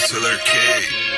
Killer K.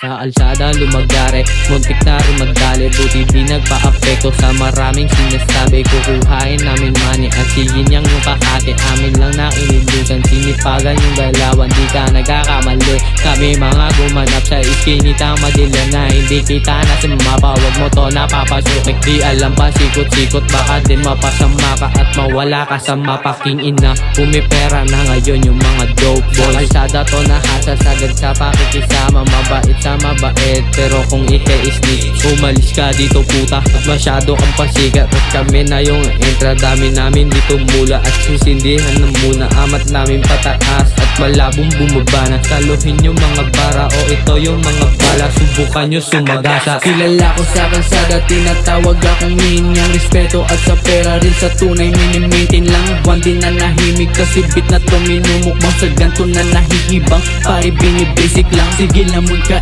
Sa alsada lumagare, muntik na rin magdali. Buti di nagpa-apekto sa maraming sinasabi. Kukuhain namin money at sigin yang yung kakate. Amin lang na inilusan, sinipagan yung galawan. Di ka nagkakamali, kami mga gumanap sa iskinitang madila na hindi kita na sa mapa. Huwag mo to napapasukik, di alam pa sikot-sikot. Baka din mapasama ka at mawala ka sa mapaking ina. Pumipera na ngayon yung mga dope boys. Sa alsada to nahasasagad sa pakikisama. Mabait sa mabait, pero kung ite-snitch, umalis ka dito puta. At masyado kang pasikat at kami na yung entra. Dami namin dito mula at sisindihan na muna. Amat namin pataas at malabong bumaba na. Saluhin yung mga bara o ito yung mga bala. Subukan nyo sumagasa. Kilala ko sa kalsada, tinatawag akong ninyang respeto. At sa pera rin sa tunay minimaintain lang. Buwan din na nahimik kasi bit na to minumukbang. Sa ganto na nahihibang, pare binibasic lang. Sige lamoy ka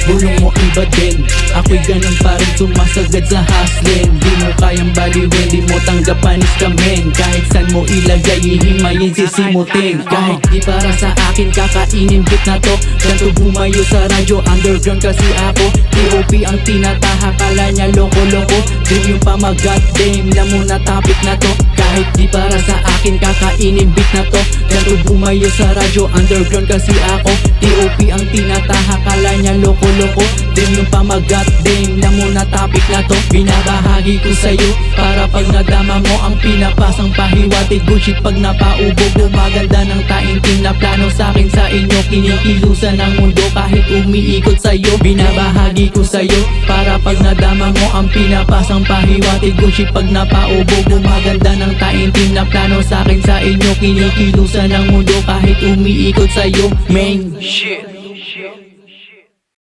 bulong mo iba din. Ako'y ganun pa rin sumasagad sa hustling. Di mo kayang baliwin, di mo tanggapanis kamen. Kahit saan mo ilagay, ihimayin sisimutin. Kahit di para sa akin, kakainin beat na to. Ganto bumayo sa radyo, underground kasi ako. T.O.P. ang tinataha, kala niya loko-loko. Dream yung pamagat, damn na muna topic na to. Kahit di para sa akin, kakainin beat na to. Ganto bumayo sa radyo, underground kasi ako. T.O.P. ang tinataha, kala niya loko-loko. Dream yung pamagat, damn na muna topic na to. Binabahagi ko sa'yo para pag nadama mo ang pinapasang pahiwatig. Bullshit pag napaubog, gumaganda ng tainting na plano sa'kin sa inyo. Kinikilusan ng mundo kahit umiikot sa'yo. Binabahagi ko sa'yo para pag nadama mo ang pinapasang pahiwatig. Bullshit pag napaubog, gumaganda ng tainting na plano sa'kin sa inyo. Kinikilusan ng mundo kahit umiikot sa'yo. Main shit.